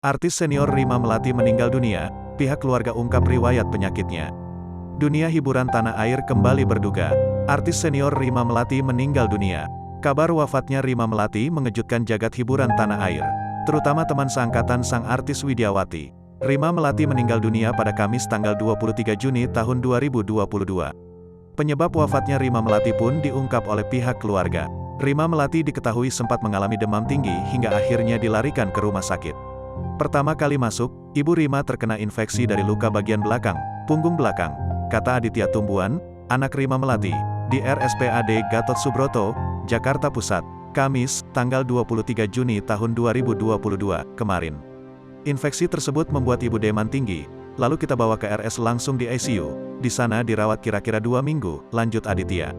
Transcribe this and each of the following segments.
Artis senior Rima Melati meninggal dunia, pihak keluarga ungkap riwayat penyakitnya. Dunia hiburan tanah air kembali berduka. Artis senior Rima Melati meninggal dunia. Kabar wafatnya Rima Melati mengejutkan jagat hiburan tanah air, terutama teman seangkatan sang artis Widyawati. Rima Melati meninggal dunia pada Kamis tanggal 23 Juni tahun 2022. Penyebab wafatnya Rima Melati pun diungkap oleh pihak keluarga. Rima Melati diketahui sempat mengalami demam tinggi hingga akhirnya dilarikan ke rumah sakit. Pertama kali masuk, Ibu Rima terkena infeksi dari luka bagian belakang, punggung belakang, kata Aditya Tumbuan, anak Rima Melati, di RSPAD Gatot Subroto, Jakarta Pusat, Kamis, tanggal 23 Juni tahun 2022, kemarin. Infeksi tersebut membuat Ibu demam tinggi, lalu kita bawa ke RS langsung di ICU, di sana dirawat kira-kira 2 minggu, lanjut Aditya.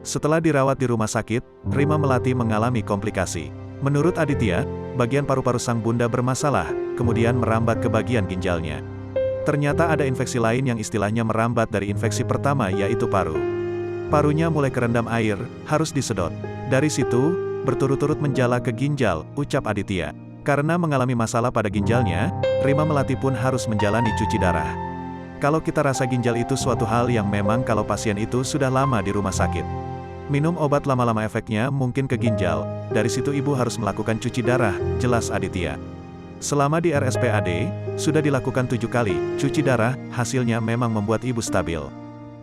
Setelah dirawat di rumah sakit, Rima Melati mengalami komplikasi. Menurut Aditya, bagian paru-paru sang bunda bermasalah, kemudian merambat ke bagian ginjalnya. Ternyata ada infeksi lain yang istilahnya merambat dari infeksi pertama yaitu paru. Parunya mulai kerendam air, harus disedot. Dari situ, berturut-turut menjala ke ginjal, ucap Aditya. Karena mengalami masalah pada ginjalnya, Rima Melati pun harus menjalani cuci darah. Kalau kita rasa ginjal itu suatu hal yang memang kalau pasien itu sudah lama di rumah sakit. Minum obat lama-lama efeknya mungkin ke ginjal, dari situ ibu harus melakukan cuci darah, jelas Aditya. Selama di RSPAD, sudah dilakukan 7 kali, cuci darah, hasilnya memang membuat ibu stabil.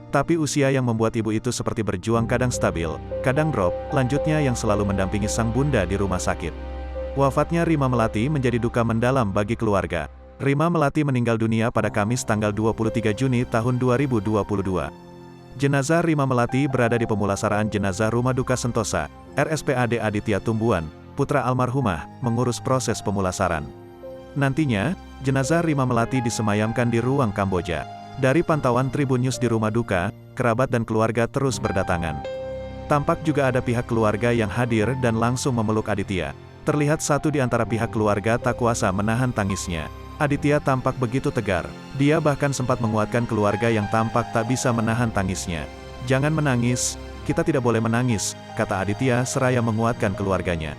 Tapi usia yang membuat ibu itu seperti berjuang kadang stabil, kadang drop, lanjutnya yang selalu mendampingi sang bunda di rumah sakit. Wafatnya Rima Melati menjadi duka mendalam bagi keluarga. Rima Melati meninggal dunia pada Kamis tanggal 23 Juni tahun 2022. Jenazah Rima Melati berada di pemulasaraan jenazah Rumah Duka Sentosa, RSPAD Aditya Tumbuan, putra almarhumah, mengurus proses pemulasaran. Nantinya, jenazah Rima Melati disemayamkan di ruang Kamboja. Dari pantauan Tribun News di rumah duka, kerabat dan keluarga terus berdatangan. Tampak juga ada pihak keluarga yang hadir dan langsung memeluk Aditya. Terlihat satu di antara pihak keluarga tak kuasa menahan tangisnya. Aditya tampak begitu tegar. Dia bahkan sempat menguatkan keluarga yang tampak tak bisa menahan tangisnya. Jangan menangis, kita tidak boleh menangis, kata Aditya seraya menguatkan keluarganya.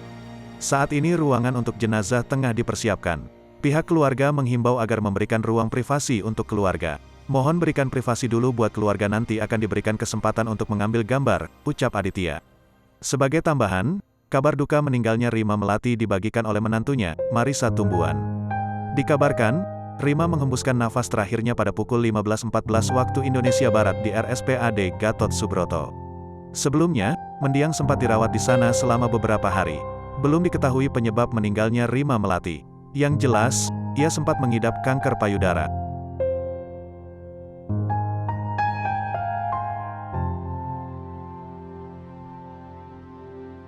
Saat ini ruangan untuk jenazah tengah dipersiapkan. Pihak keluarga menghimbau agar memberikan ruang privasi untuk keluarga. Mohon berikan privasi dulu buat keluarga, nanti akan diberikan kesempatan untuk mengambil gambar, ucap Aditya. Sebagai tambahan, kabar duka meninggalnya Rima Melati dibagikan oleh menantunya, Marissa Tumbuan. Dikabarkan, Rima menghembuskan nafas terakhirnya pada pukul 15.14 waktu Indonesia Barat di RSPAD Gatot Subroto. Sebelumnya, mendiang sempat dirawat di sana selama beberapa hari. Belum diketahui penyebab meninggalnya Rima Melati. Yang jelas, ia sempat mengidap kanker payudara.